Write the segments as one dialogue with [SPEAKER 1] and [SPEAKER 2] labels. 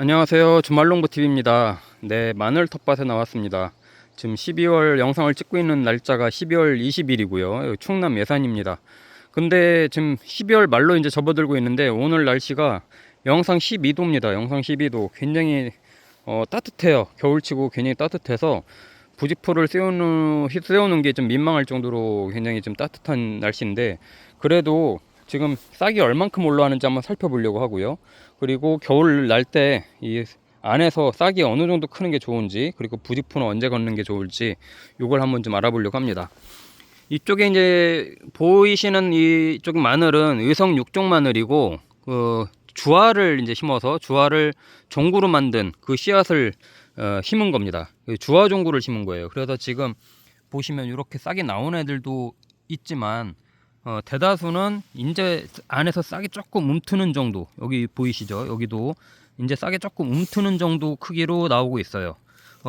[SPEAKER 1] 안녕하세요. 주말농부TV입니다. 네, 마늘 텃밭에 나왔습니다. 지금 12월 영상을 찍고 있는 날짜가 12월 20일이고요. 충남 예산입니다. 근데 지금 12월 말로 이제 접어들고 있는데 오늘 날씨가 영상 12도입니다. 영상 12도. 굉장히 따뜻해요. 겨울치고 굉장히 따뜻해서 부직포를 세우는 게 좀 민망할 정도로 굉장히 좀 따뜻한 날씨인데, 그래도 지금 싹이 얼만큼 올라가는지 한번 살펴보려고 하고요. 그리고 겨울 날 때 이 안에서 싹이 어느 정도 크는 게 좋은지, 그리고 부직포는 언제 걷는 게 좋을지, 이걸 한번 좀 알아보려고 합니다. 이쪽에 이제 보이시는 이쪽 마늘은 의성 육종 마늘이고, 주화를 이제 심어서 주화를 종구로 만든 그 씨앗을 심은 겁니다. 주화 종구를 심은 거예요. 그래서 지금 보시면 이렇게 싹이 나온 애들도 있지만, 대다수는 이제 안에서 싹이 조금 움트는 정도, 여기 보이시죠? 여기도 이제 싹이 조금 움트는 정도 크기로 나오고 있어요.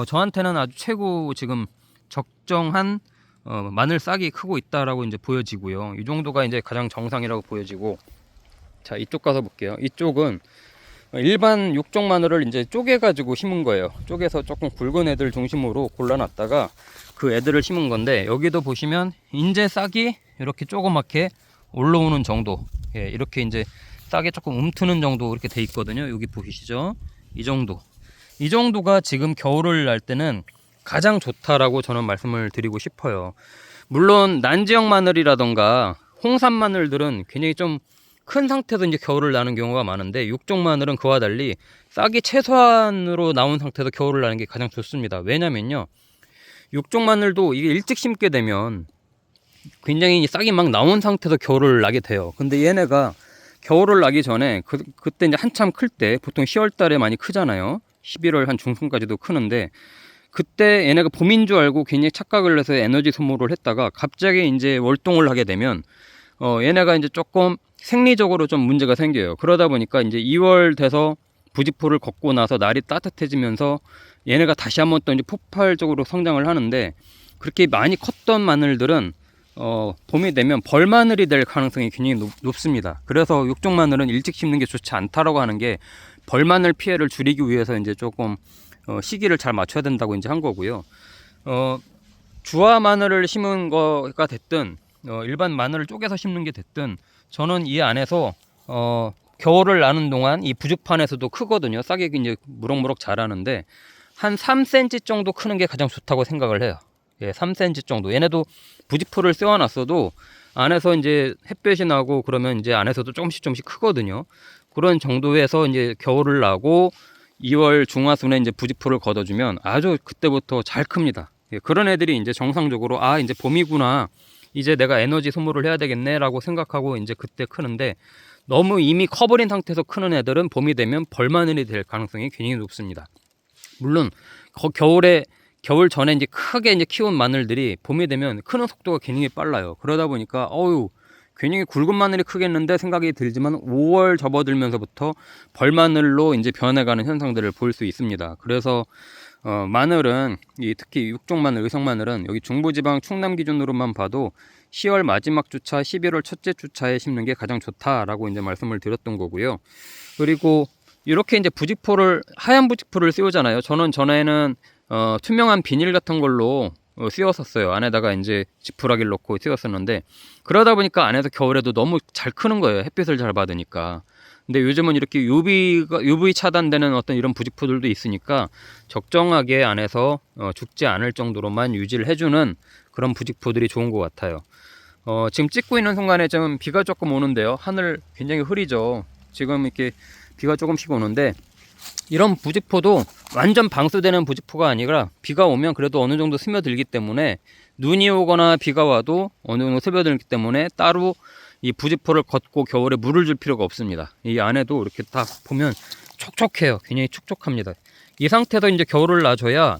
[SPEAKER 1] 저한테는 아주 최고 지금 적정한 마늘 싹이 크고 있다라고 이제 보여지고요. 이 정도가 이제 가장 정상이라고 보여지고, 자, 이쪽 가서 볼게요. 이쪽은 일반 육종 마늘을 이제 쪼개 가지고 심은 거예요. 쪼개서 조금 굵은 애들 중심으로 골라놨다가 그 애들을 심은 건데, 여기도 보시면 인제 싹이 이렇게 조그맣게 올라오는 정도, 예, 이렇게 이제 싹이 조금 움트는 정도 이렇게 돼 있거든요. 여기 보이시죠? 이 정도가 지금 겨울을 날 때는 가장 좋다라고 저는 말씀을 드리고 싶어요. 물론 난지역 마늘이라던가 홍산 마늘들은 굉장히 좀 큰 상태에서 이제 겨울을 나는 경우가 많은데, 육종 마늘은 그와 달리 싹이 최소한으로 나온 상태에서 겨울을 나는 게 가장 좋습니다. 왜냐면요, 육종 마늘도 이게 일찍 심게 되면 굉장히 싹이 막 나온 상태에서 겨울을 나게 돼요. 근데 얘네가 겨울을 나기 전에 그때 이제 한참 클 때, 보통 10월 달에 많이 크잖아요. 11월 한 중순까지도 크는데, 그때 얘네가 봄인 줄 알고 굉장히 착각을 해서 에너지 소모를 했다가 갑자기 이제 월동을 하게 되면 얘네가 이제 조금 생리적으로 좀 문제가 생겨요. 그러다 보니까 이제 2월 돼서 부직포를 걷고 나서 날이 따뜻해지면서 얘네가 다시 한번 또 이제 폭발적으로 성장을 하는데, 그렇게 많이 컸던 마늘들은 봄이 되면 벌마늘이 될 가능성이 굉장히 높습니다. 그래서 육종 마늘은 일찍 심는 게 좋지 않다라고 하는 게, 벌마늘 피해를 줄이기 위해서 이제 조금 시기를 잘 맞춰야 된다고 이제 한 거고요. 주화 마늘을 심은 거가 됐든 일반 마늘을 쪼개서 심는 게 됐든, 저는 이 안에서 겨울을 나는 동안 이 부직판에서도 크거든요. 싹이 이제 무럭무럭 자라는데 한 3cm 정도 크는 게 가장 좋다고 생각을 해요. 예, 3cm 정도. 얘네도 부직포를 세워놨어도 안에서 이제 햇볕이 나고 그러면 이제 안에서도 조금씩 크거든요. 그런 정도에서 이제 겨울을 나고 2월 중하순에 이제 부직포를 걷어주면 아주 그때부터 잘 큽니다. 예, 그런 애들이 이제 정상적으로 이제 봄이구나, 이제 내가 에너지 소모를 해야 되겠네 라고 생각하고 이제 그때 크는데, 너무 이미 커버린 상태에서 크는 애들은 봄이 되면 벌마늘이 될 가능성이 굉장히 높습니다. 물론 겨울 전에 이제 크게 이제 키운 마늘들이 봄이 되면 크는 속도가 굉장히 빨라요. 그러다 보니까 굉장히 굵은 마늘이 크겠는데 생각이 들지만 5월 접어들면서부터 벌마늘로 이제 변해가는 현상들을 볼 수 있습니다. 그래서 마늘은 특히 육종 마늘, 의성 마늘은 여기 중부지방 충남 기준으로만 봐도 10월 마지막 주차, 11월 첫째 주차에 심는 게 가장 좋다라고 이제 말씀을 드렸던 거고요. 그리고 이렇게 이제 하얀 부직포를 씌우잖아요. 저는 전에는 투명한 비닐 같은 걸로 씌웠었어요. 안에다가 이제 지푸라기를 넣고 씌웠었는데, 그러다 보니까 안에서 겨울에도 너무 잘 크는 거예요. 햇빛을 잘 받으니까. 근데 요즘은 이렇게 UV 차단되는 어떤 이런 부직포들도 있으니까 적정하게 안에서 죽지 않을 정도로만 유지를 해주는 그런 부직포들이 좋은 것 같아요. 지금 찍고 있는 순간에 좀 비가 조금 오는데요. 하늘 굉장히 흐리죠. 지금 이렇게 비가 조금씩 오는데, 이런 부직포도 완전 방수되는 부직포가 아니라 비가 오면 그래도 어느 정도 스며들기 때문에, 눈이 오거나 비가 와도 어느 정도 스며들기 때문에 따로 이 부직포를 걷고 겨울에 물을 줄 필요가 없습니다. 이 안에도 이렇게 딱 보면 촉촉해요. 굉장히 촉촉합니다. 이 상태에서 이제 겨울을 놔줘야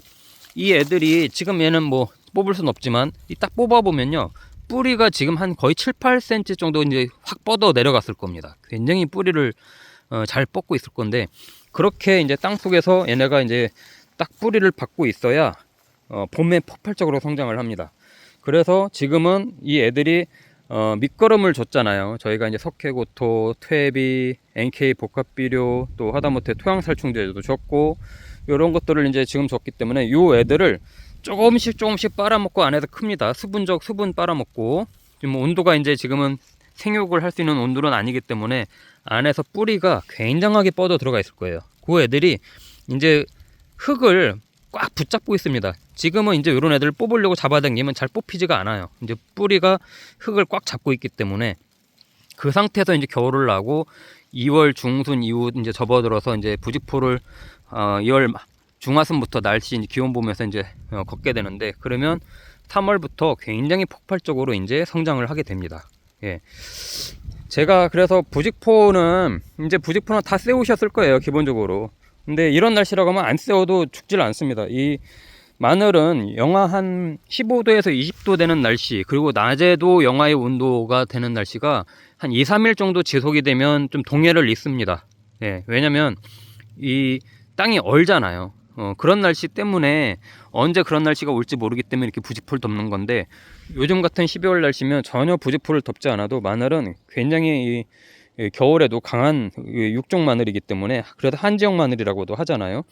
[SPEAKER 1] 이 애들이, 지금 얘는 뭐 뽑을 순 없지만 이 딱 뽑아보면요, 뿌리가 지금 한 거의 7, 8cm 정도 이제 확 뻗어 내려갔을 겁니다. 굉장히 뿌리를 잘 뻗고 있을 건데, 그렇게 이제 땅 속에서 얘네가 이제 딱 뿌리를 받고 있어야 봄에 폭발적으로 성장을 합니다. 그래서 지금은 이 애들이 밑거름을 줬잖아요. 저희가 이제 석회고토, 퇴비, NK 복합비료, 또 하다못해 토양살충제도 줬고, 이런 것들을 이제 지금 줬기 때문에 요 애들을 조금씩 빨아먹고 안에서 큽니다. 수분 빨아먹고, 지금 온도가 이제 지금은 생육을 할 수 있는 온도는 아니기 때문에 안에서 뿌리가 굉장하게 뻗어 들어가 있을 거예요. 그 애들이 이제 흙을 꽉 붙잡고 있습니다. 지금은 이제 이런 애들을 뽑으려고 잡아당기면 잘 뽑히지가 않아요. 이제 뿌리가 흙을 꽉 잡고 있기 때문에 그 상태에서 이제 겨울을 나고 2월 중순 이후 이제 접어들어서 이제 부직포를 2월 중하순부터 날씨 이제 기온 보면서 이제 걷게 되는데, 그러면 3월부터 굉장히 폭발적으로 이제 성장을 하게 됩니다. 예. 제가 그래서 부직포는 다 세우셨을 거예요, 기본적으로. 근데 이런 날씨라고 하면 안 세워도 죽질 않습니다. 이 마늘은 영하 한 15도에서 20도 되는 날씨, 그리고 낮에도 영하의 온도가 되는 날씨가 한 2, 3일 정도 지속이 되면 좀 동해를 잇습니다. 예, 왜냐면 이 땅이 얼잖아요. 그런 날씨 때문에 언제 그런 날씨가 올지 모르기 때문에 이렇게 부직포를 덮는 건데, 요즘 같은 12월 날씨면 전혀 부직포를 덮지 않아도 마늘은 굉장히 겨울에도 강한 육종 마늘이기 때문에, 그래도 한지역 마늘이라고도 하잖아요.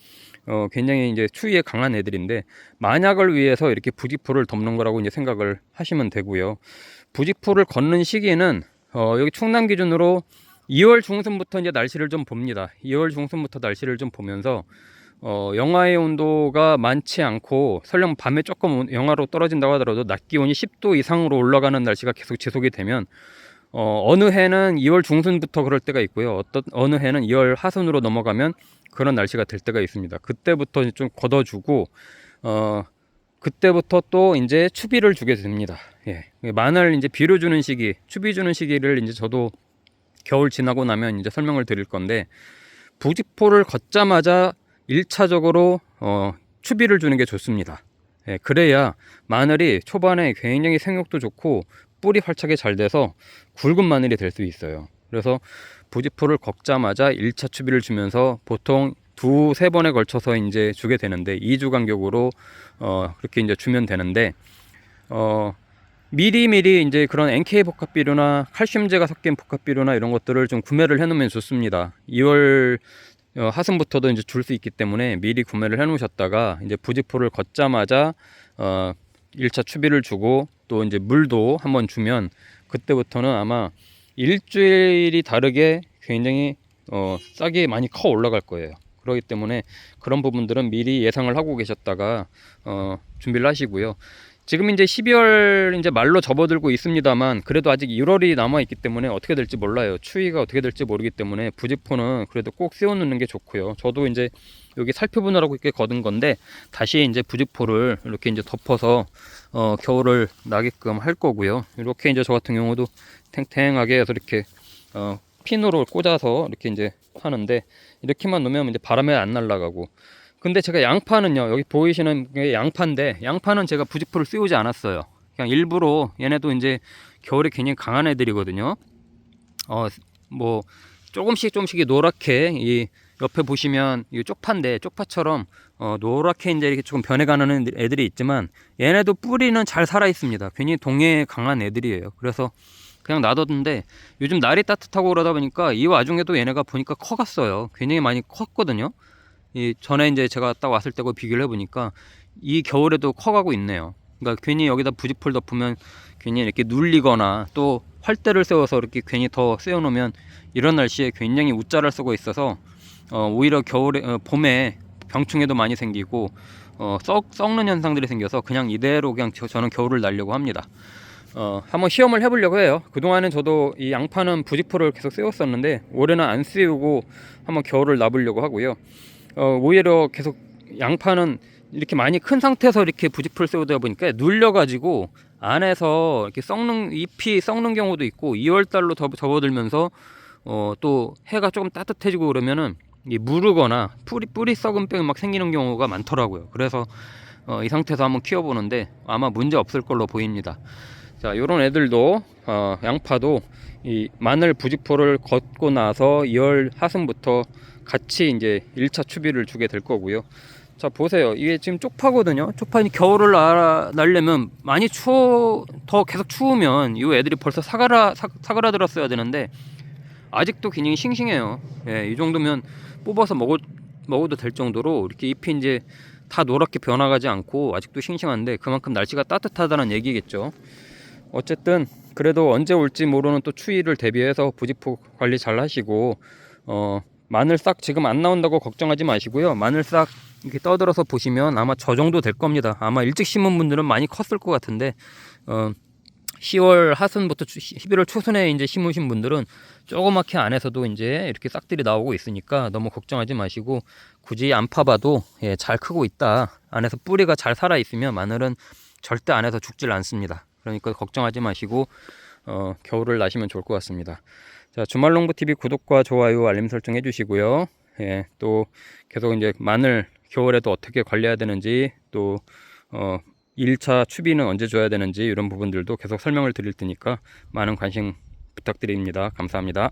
[SPEAKER 1] 굉장히 이제 추위에 강한 애들인데, 만약을 위해서 이렇게 부직포를 덮는 거라고 이제 생각을 하시면 되고요. 부직포를 걷는 시기는 여기 충남 기준으로 2월 중순부터 이제 날씨를 좀 봅니다. 2월 중순부터 날씨를 좀 보면서 영하의 온도가 많지 않고, 설령 밤에 조금 영하로 떨어진다고 하더라도 낮 기온이 10도 이상으로 올라가는 날씨가 계속 지속이 되면, 어느 해는 2월 중순부터 그럴 때가 있고요. 어느 해는 2월 하순으로 넘어가면 그런 날씨가 될 때가 있습니다. 그때부터 좀 걷어주고, 그때부터 또 이제 추비를 주게 됩니다. 예. 마늘 이제 비료 주는 시기, 추비 주는 시기를 이제 저도 겨울 지나고 나면 이제 설명을 드릴 건데, 부직포를 걷자마자 1차적으로 추비를 주는 게 좋습니다. 예, 그래야 마늘이 초반에 굉장히 생육도 좋고 뿌리 활착이 잘 돼서 굵은 마늘이 될 수 있어요. 그래서 부직포를 걷자마자 1차 추비를 주면서 보통 2-3번에 걸쳐서 이제 주게 되는데, 2주 간격으로 그렇게 이제 주면 되는데, 미리미리 이제 그런 NK 복합비료나 칼슘제가 섞인 복합비료나 이런 것들을 좀 구매를 해 놓으면 좋습니다. 2월 하순부터도 이제 줄 수 있기 때문에 미리 구매를 해 놓으셨다가 이제 부직포를 걷자마자 1차 추비를 주고, 또 이제 물도 한번 주면 그때부터는 아마 일주일이 다르게 굉장히 싹이 많이 커 올라갈 거예요. 그렇기 때문에 그런 부분들은 미리 예상을 하고 계셨다가 준비를 하시고요. 지금 이제 12월 이제 말로 접어들고 있습니다만, 그래도 아직 1월이 남아 있기 때문에 어떻게 될지 몰라요. 추위가 어떻게 될지 모르기 때문에 부직포는 그래도 꼭 세워 놓는 게 좋고요. 저도 이제 여기 살펴보느라고 이렇게 거둔 건데, 다시 이제 부직포를 이렇게 이제 덮어서 겨울을 나게끔 할 거고요. 이렇게 이제 저 같은 경우도 탱탱하게 해서 이렇게 핀으로 꽂아서 이렇게 이제 하는데, 이렇게만 놓으면 이제 바람에 안 날아가고. 근데 제가 양파는요, 여기 보이시는 게 양파인데, 양파는 제가 부직포를 씌우지 않았어요. 그냥 일부러, 얘네도 이제 겨울에 굉장히 강한 애들이거든요. 뭐 조금씩 노랗게, 이 옆에 보시면 이 쪽파인데, 쪽파처럼 노랗게 이제 이렇게 조금 변해가는 애들이 있지만, 얘네도 뿌리는 잘 살아 있습니다. 괜히 동해에 강한 애들이에요. 그래서 그냥 놔뒀는데, 요즘 날이 따뜻하고 그러다 보니까 이 와중에도 얘네가 보니까 커갔어요. 굉장히 많이 컸거든요. 이 전에 이제 제가 딱 왔을 때하고 비교를 해보니까 이 겨울에도 커가고 있네요. 그러니까 괜히 여기다 부직포를 덮으면 괜히 이렇게 눌리거나, 또 활대를 세워서 이렇게 괜히 더 세워놓으면 이런 날씨에 굉장히 웃자를 쓰고 있어서 오히려 겨울에 봄에 병충해도 많이 생기고 썩는 현상들이 생겨서 그냥 이대로 그냥 저는 겨울을 날려고 합니다. 한번 시험을 해보려고 해요. 그동안은 저도 이 양파는 부직포를 계속 세웠었는데, 올해는 안 세우고 한번 겨울을 나보려고 하고요. 오히려 계속 양파는 이렇게 많이 큰 상태에서 이렇게 부직포를 세우다 보니까 눌려가지고 안에서 이렇게 잎이 썩는 경우도 있고, 2월달로 접어들면서 또 해가 조금 따뜻해지고 그러면은 무르거나 뿌리 썩은 병이 막 생기는 경우가 많더라고요. 그래서 이 상태에서 한번 키워보는데 아마 문제 없을 걸로 보입니다. 자, 요런 애들도 양파도 이 마늘 부직포를 걷고 나서 2월 하순부터 같이 이제 1차 추비를 주게 될 거고요. 자 보세요, 이게 지금 쪽파거든요. 쪽파는 겨울을 날려면 많이 더 계속 추우면 이 애들이 벌써 사그라들었어야 되는데 아직도 굉장히 싱싱해요. 예, 이 정도면 뽑아서 먹어도 될 정도로 이렇게 잎이 이제 다 노랗게 변화가지 않고 아직도 싱싱한데 그만큼 날씨가 따뜻하다는 얘기겠죠. 어쨌든 그래도 언제 올지 모르는 또 추위를 대비해서 부직포 관리 잘 하시고, 마늘싹 지금 안 나온다고 걱정하지 마시고요. 마늘싹 이렇게 떠들어서 보시면 아마 저 정도 될 겁니다. 아마 일찍 심은 분들은 많이 컸을 것 같은데 10월 하순부터 11월 초순에 이제 심으신 분들은 조그맣게 안에서도 이제 이렇게 싹들이 나오고 있으니까 너무 걱정하지 마시고, 굳이 안 파봐도 예, 잘 크고 있다, 안에서 뿌리가 잘 살아 있으면 마늘은 절대 안에서 죽질 않습니다. 그러니까 걱정하지 마시고 겨울을 나시면 좋을 것 같습니다. 자, 주말농부TV 구독과 좋아요 알림 설정 해주시고요. 예, 또 계속 이제 마늘 겨울에도 어떻게 관리해야 되는지, 또 1차 추비는 언제 줘야 되는지 이런 부분들도 계속 설명을 드릴 테니까 많은 관심 부탁드립니다. 감사합니다.